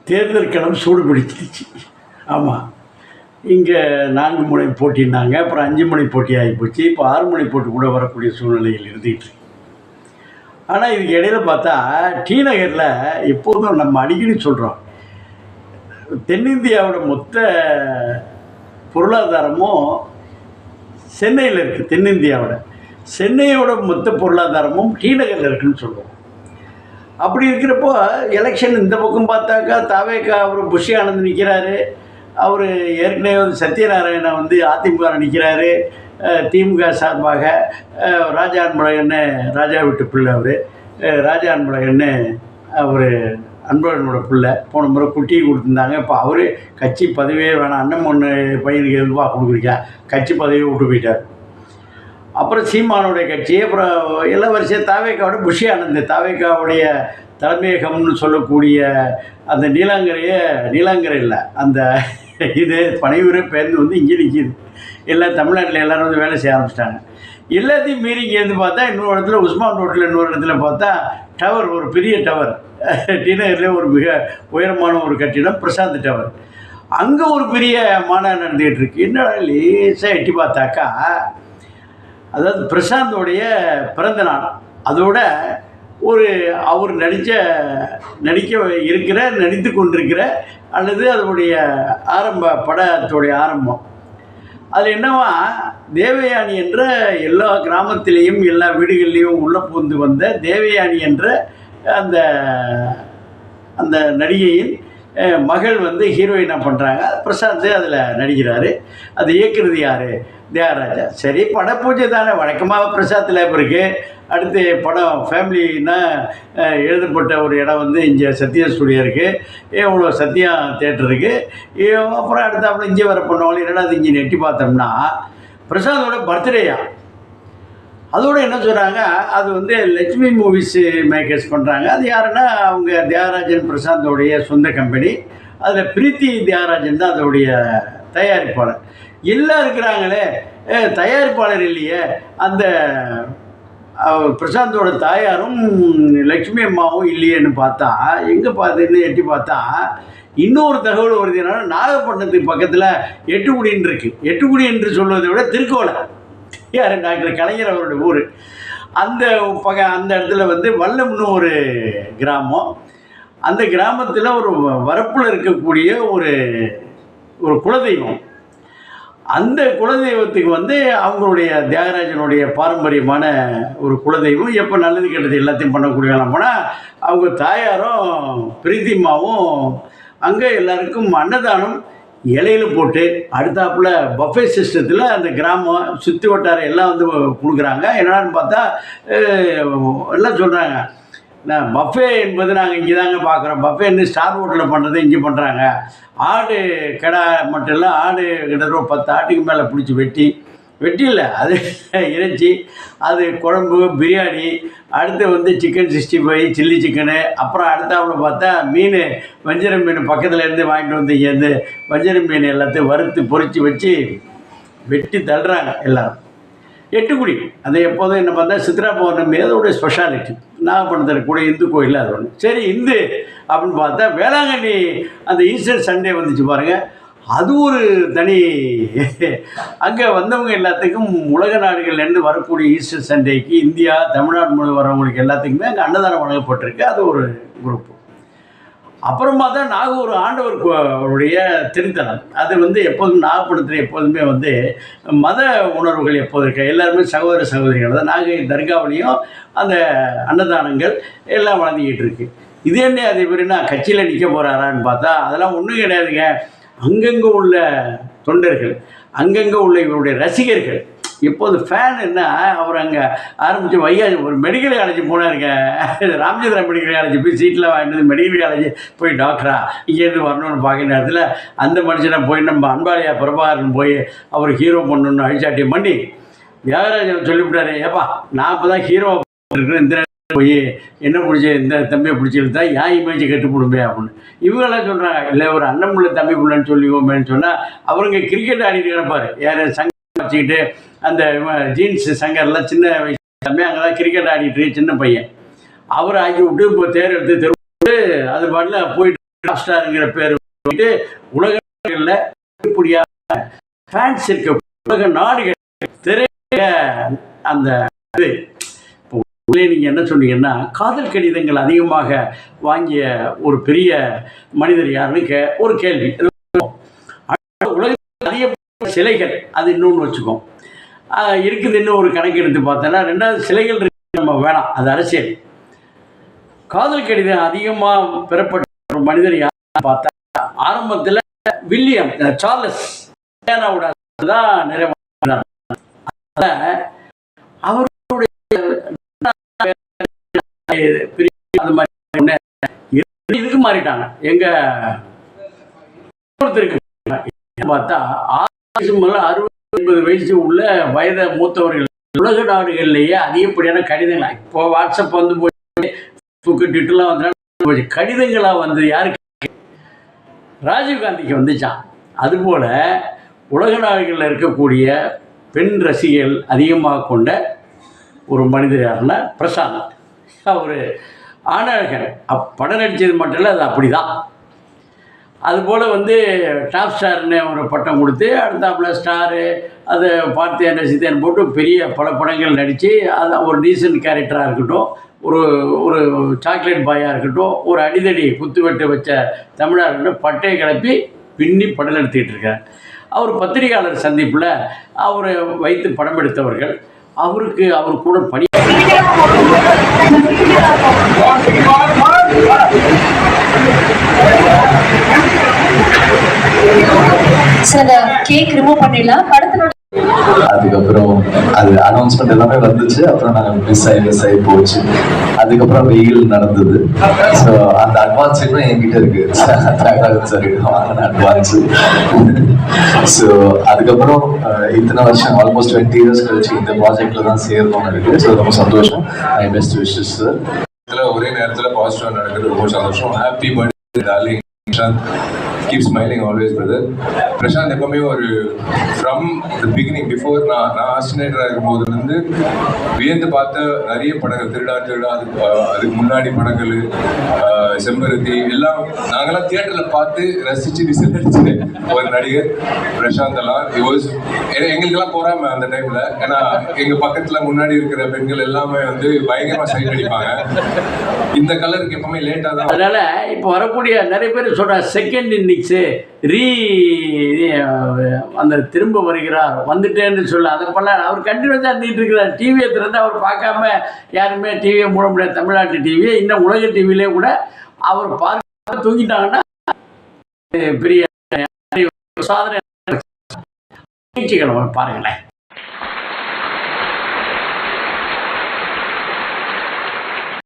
தேர்தல் களம் சூடு பிடிச்சிருச்சு. ஆமாம், இங்கே 4 முனை போட்டினாங்க, அப்புறம் 5 முனை போட்டி ஆகிப்போச்சு. இப்போ 6 முனை போட்டி கூட வரக்கூடிய சூழ்நிலையில் இருந்துகிட்டு. ஆனால் இதுக்கு இடையில பார்த்தா டி நகரில் எப்போதும் நம்ம அடிக்கடி சொல்கிறோம், தென்னிந்தியாவோட மொத்த பொருளாதாரமும் சென்னையில் இருக்குது. சென்னையோட மொத்த பொருளாதாரமும் டி நகரில் இருக்குதுன்னு சொல்லுவோம். அப்படி இருக்கிறப்போ எலெக்ஷன் இந்த பக்கம் பார்த்தாக்கா தாவேக்கா அவர் புஷி ஆனந்த் நிற்கிறாரு. அவர் ஏற்கனவே சத்யநாராயண அதிமுக நிற்கிறாரு. திமுக சார்பாக ராஜா அன்பழகன்னு, ராஜா வீட்டு பிள்ளை அவர், ராஜா அன்பழகன்னு அவர் அன்பழகனோட பிள்ளை. போன முறை குட்டியை கொடுத்துருந்தாங்க. இப்போ அவர் கட்சி பதவியே வேணாம், அண்ணன் ஒன்று பையனுக்கு எதுவாக கொடுக்குறீங்க, கட்சி பதவியை விட்டு போயிட்டார். அப்புறம் சீமானுடைய கட்சி, அப்புறம் எல்லா வருஷம் தாவேக்காவோட புஷி ஆனந்த், தாவேக்காவுடைய தலைமையகம்னு சொல்லக்கூடிய அந்த நீலாங்கரை இல்லை, அந்த இது பனையூரை பேருந்து இங்கே நிற்கிது. எல்லாம் தமிழ்நாட்டில் எல்லோரும் வேலை செய்ய ஆரம்பிச்சிட்டாங்க. எல்லாத்தையும் மீறி இங்கேருந்து பார்த்தா இன்னொரு இடத்துல உஸ்மான் ரோட்டில் இன்னொரு இடத்துல பார்த்தா டவர், ஒரு பெரிய டவர், டி நகர்லேயே ஒரு மிக உயரமான ஒரு கட்டிடம், பிரசாந்த் டவர். அங்கே ஒரு பெரிய மாநாடு நடந்துகிட்டு இருக்கு. என்னடா லேசாக எட்டி பார்த்தாக்கா, அதாவது பிரசாந்தோடைய பிறந்த நாள், அதோட அவர் நடித்து கொண்டிருக்கிற அல்லது அதனுடைய படத்துடைய ஆரம்பம். அதில் என்னவா, தேவயானி என்ற எல்லா கிராமத்திலேயும் எல்லா வீடுகள்லேயும் உள்ளே புகுந்து வந்த தேவயானி என்ற அந்த அந்த நடிகையின் மகள் ஹீரோயினாக பண்ணுறாங்க. பிரசாந்த் அதில் நடிக்கிறாரு. அது இயக்குறது யார்? தியாகராஜா. சரி, படப்பூஜை தானே, வழக்கமாக பிரசாத் லேப் இருக்குது. அடுத்து படம் ஃபேமிலின்னா எழுதப்பட்ட ஒரு இடம் இங்கே சத்யா ஸ்டுடியோ இருக்குது, இவ்வளோ சத்யா தேட்டர் இருக்குது. அப்புறம் அடுத்தாப்புல இங்கே வர பண்ணுவாங்க. என்னடா அது இங்கே நெட்டி பார்த்தோம்னா பிரசாந்தோட பர்த்டேயா. அதோடு என்ன சொல்கிறாங்க, அது லட்சுமி மூவிஸ் மேக்கர்ஸ் பண்ணுறாங்க. அது யாருன்னா அவங்க தியாகராஜன் பிரசாந்தோடைய சொந்த கம்பெனி. அதில் பிரீத்தி தியாகராஜன் தான் அதோடைய தயாரிப்பாளர். எல்லாம் இருக்கிறாங்களே, தயாரிப்பாளர் இல்லையே. அந்த பிரசாந்தோட தாயாரும் லக்ஷ்மி அம்மாவும் இல்லையேன்னு பார்த்தா, எங்கே பார்த்துன்னு எட்டி பார்த்தா இன்னொரு தகவல் வருது. என்னன்னா, நாகப்பட்டினத்துக்கு பக்கத்தில் எட்டுக்குடின்னு இருக்குது. எட்டுக்குடி என்று சொல்வதை விட திருக்கோளை, யார், டாக்டர் கலைஞர் அவருடைய ஊர். அந்த அந்த இடத்துல வல்லம்னு ஒரு கிராமம். அந்த கிராமத்தில் ஒரு வரப்பில் இருக்கக்கூடிய ஒரு குலதெய்வம். அந்த குலதெய்வத்துக்கு அவங்களுடைய தியாகராஜனுடைய பாரம்பரியமான ஒரு குலதெய்வம். எப்போ நல்லது கெட்டது எல்லாத்தையும் பண்ணக்கூடியலாம் போனால் அவங்க தாயாரும் பிரீத்திமாவும் அங்கே எல்லாருக்கும் அன்னதானம் இலையில் போட்டு அடுத்தாப்புல பஃபே சிஸ்டத்தில் அந்த கிராமம் சுற்றி வட்டாரம் எல்லாம் கொடுக்குறாங்க. என்னடான்னு பார்த்தா எல்லாம் சொல்கிறாங்க, நான் பஃபே என்பது நாங்கள் இங்கே தாங்க பார்க்குறோம். பஃபேன்னு ஸ்டார் ஹோட்டலில் பண்ணுறது இங்கே பண்ணுறாங்க. ஆடு கடை மட்டும் இல்லை, ஆடு கிட்டத்தட்ட 10 ஆட்டுக்கு மேலே பிடிச்சி வெட்டி இல்லை, அது இறைச்சி, அது குழம்பு, பிரியாணி, அடுத்து சிக்கன் 65, சில்லி சிக்கனு, அப்புறம் அடுத்தாப்புல பார்த்தா மீன், வஞ்சரம் மீன் பக்கத்தில் இருந்து வாங்கிட்டு இங்கேருந்து வஞ்சரம் மீன் எல்லாத்தையும் வறுத்து பொரித்து வச்சு வெட்டி தள்ளுறாங்க எல்லோரும். எட்டுக்குடி அது எப்போதும் என்ன பார்த்தா சித்ரா பௌர்ணமி அதோடைய ஸ்பெஷாலிட்டி. நாகப்பட்டினத்தில் கூட இந்து கோயில் அது ஒன்று. சரி, இந்து அப்படின்னு பார்த்தா வேளாங்கண்ணி அந்த ஈஸ்டர் சண்டே வந்துச்சு பாருங்கள், அது ஒரு தனி. அங்கே வந்தவங்க எல்லாத்துக்கும் உலக நாடுகள்லேருந்து வரக்கூடிய ஈஸ்டர் சண்டேக்கு இந்தியா தமிழ்நாடு முழு வரவங்களுக்கு எல்லாத்துக்குமே அங்கே அன்னதானம் வழங்கப்பட்டிருக்கு. அது ஒரு குரூப்பு. அப்புறமா தான் நாகூர் ஆண்டவருடைய திருத்தலம். அது எப்போதும் நாகப்பட்டினத்தில் எப்போதுமே மத உணர்வுகள் எப்போது இருக்க எல்லாருமே சகோதர சகோதரிகள் தான். நாகை தர்காவிலையும் அந்த அன்னதானங்கள் எல்லாம் வழங்கிக்கிட்டு இருக்கு. இது என்ன, அது எப்படின்னா கட்சியில் நிற்க போகிறாரான்னு பார்த்தா அதெல்லாம் ஒன்றும் கிடையாதுங்க. அங்கங்கே உள்ள தொண்டர்கள், அங்கங்கே உள்ள இவருடைய ரசிகர்கள், இப்போது ஃபேன் என்ன, அவர் அங்கே ஆரம்பித்து ஒரு மெடிக்கல் காலேஜ் போனாருங்க, ராமச்சந்திரா மெடிக்கல் காலேஜ் போய் சீட்டில் வாங்கிட்டு மெடிக்கல் காலேஜ் போய் டாக்டரா இங்கேருந்து வரணும்னு பார்க்குற நேரத்தில் அந்த மனுஷனை போய் நம்ம அன்பாலியா பிரபாகரன் போய் அவர் ஹீரோ பண்ணணுன்னு அழிச்சாட்டியம் பண்ணி தியாகராஜன் சொல்லிவிட்டாரு, ஏப்பா நான் இப்போ தான் ஹீரோ இருக்கிறேன், இந்த போய் என்ன பிடிச்சி இந்த தம்பியை பிடிச்சிருந்தா ஏன் இமேஜை கெட்டு போடுமே அப்படின்னு இவங்கெல்லாம் சொல்கிறாங்க. இல்லை ஒரு அண்ணன் பிள்ளை தம்பி பிள்ளைன்னு சொல்லிவோமேன்னு சொன்னால் அவருங்க கிரிக்கெட் ஆடிட்டு கிடப்பார். யார் சங்கம் வச்சுக்கிட்டு அந்த ஜீன்ஸ் சங்கர்லாம் சின்ன வயசு தம்பி அங்கே தான் கிரிக்கெட் ஆடிட்டு சின்ன பையன், அவரை ஆக்கி விட்டு இப்போ தேர் எடுத்து தெருவிட்டு அது பாட்டில் போயிட்டு ஸ்டாருங்கிற பேர் வந்துட்டு உலக நாடுகளில் ஃபேன்ஸ் இருக்க உலக நாடுகள் திரைய அந்த இது. இப்போ நீங்கள் என்ன சொன்னீங்கன்னா காதல் கடிதங்கள் அதிகமாக வாங்கிய ஒரு பெரிய மனிதர் யாருன்னு ஒரு கேள்வி. உலகத்தில் அதிக சிலைகள் அது இன்னொன்று வச்சுக்கோம் இருக்குது. இன்னும் ஒரு கணக்கு எடுத்து பார்த்தோன்னா 2வது சிலைகள் இருக்கு, நம்ம வேணாம், அது அரசியல். காதல் கடிதம் அதிகமாக பெறப்பட்ட ஒரு மனிதர் யாருன்னு பார்த்தா ஆரம்பத்தில் வில்லியம் சார்லஸ் தான் நிறைய அவருடைய அது மாதிரி இதுக்கு மாறிட்டாங்க. எங்க ஒருத்தருக்கு பார்த்தா 60-80 வயசு உள்ள வயதை மூத்தவர்கள் உலக நாடுகள்லேயே அதிகப்படியான கடிதங்கள். இப்போ வாட்ஸ்அப் வந்து போய் ட்விட்டர்லாம் வந்து கடிதங்களாக வந்து யாருக்கு ராஜீவ்காந்திக்கு வந்துச்சான். அதுபோல் உலக நாடுகளில் இருக்கக்கூடிய பெண் ரசிகர்கள் அதிகமாக கொண்ட ஒரு மனிதர் யாருன்னா பிரசாந்த். அவர் ஆணழகன் படம் நடித்தது மட்டும் இல்லை, அது அப்படி தான். அதுபோல் வந்து டாப் ஸ்டார்னு ஒரு பட்டம் கொடுத்து அடுத்தாப்புல ஸ்டாரு அது பார்த்தேன் ரசித்தேன் போட்டு பெரிய பல படங்கள் நடித்து அது ஒரு டீசன்ட் கேரக்டராக இருக்கட்டும், ஒரு ஒரு சாக்லேட் பாயாக இருக்கட்டும், ஒரு அடிதடி குத்துவெட்டு வச்ச தமிழாக இருக்கட்டும், பட்டையை கிளப்பி பின்னி படம் எடுத்துக்கிட்டு இருக்கார். அவர் பத்திரிகையாளர் சந்திப்பில் அவரை வைத்து படம் எடுத்தவர்கள் அவருக்கு அவர் கூட பணி சார் கேக் ரிமூவ் பண்ணிடலாம். படத்தினோட அதுக்கப்புறம் அது அனௌன்ஸ்மெண்ட் எல்லாமே வந்துச்சு. அப்புறம் நாங்கள் மிஸ் ஆகி போச்சு. அதுக்கப்புறம் வெயில் நடந்தது. ஸோ அந்த அட்வான்ஸ் இன்னும் என்கிட்ட இருக்கு. சார் வாங்கின அட்வான்ஸ். ஸோ அதுக்கப்புறம் இத்தனை வருஷம் ஆல்மோஸ்ட் 20 years கழிச்சு இந்த ப்ராஜெக்ட்ல தான் சேரணும்னு இருக்கு. ஸோ ரொம்ப சந்தோஷம். My best wishes sir. ஒரே நேரத்தில் பாசிட்டிவ் நடக்குது, ரொம்ப சந்தோஷம். Happy birthday darling Prashanth. Keep smiling always brother. Prashanth எப்பவுமே ஒரு ஃப்ரம் த பிகினிங் பிஃபோர் நான் ஆஸ்டினேட்டராக இருக்கும்போதுலேருந்து வியந்து பார்த்த நிறைய படங்கள், திருடா அதுக்கு முன்னாடி படங்கள், செம்பருத்தி எல்லாம் நாங்கள்லாம் தியேட்டரில் பார்த்து ரசித்து விசிலடிச்சு ஒரு நடிகர் பிரசாந்த் எல்லாம். எங்களுக்கெல்லாம் போகாம அந்த டைமில், ஏன்னா எங்கள் பக்கத்தில் முன்னாடி இருக்கிற பெண்கள் எல்லாமே வந்து பயங்கரமாக சைட் அடிப்பாங்க. இந்த கலருக்கு எப்பவுமே லேட்டாக தான். அதனால் இப்போ வரக்கூடிய நிறைய பேர் சொல்கிற செகண்ட் இன்னிங்ஸு அந்த திரும்ப வருகிறார் வந்துட்டேன்னு சொல்ல அதை பண்ண அவர் கண்டினியூஸாக இருந்துகிட்டு இருக்கிறார். டிவியை திறந்து அவர் பார்க்காம யாருமே டிவியை மூட முடியாது. தமிழ்நாட்டு டிவியை இன்னும் உலக டிவிலே கூட அவர் பார்க்க தூங்கிட்டாங்கன்னா பெரிய சாதனை பாருங்களேன்.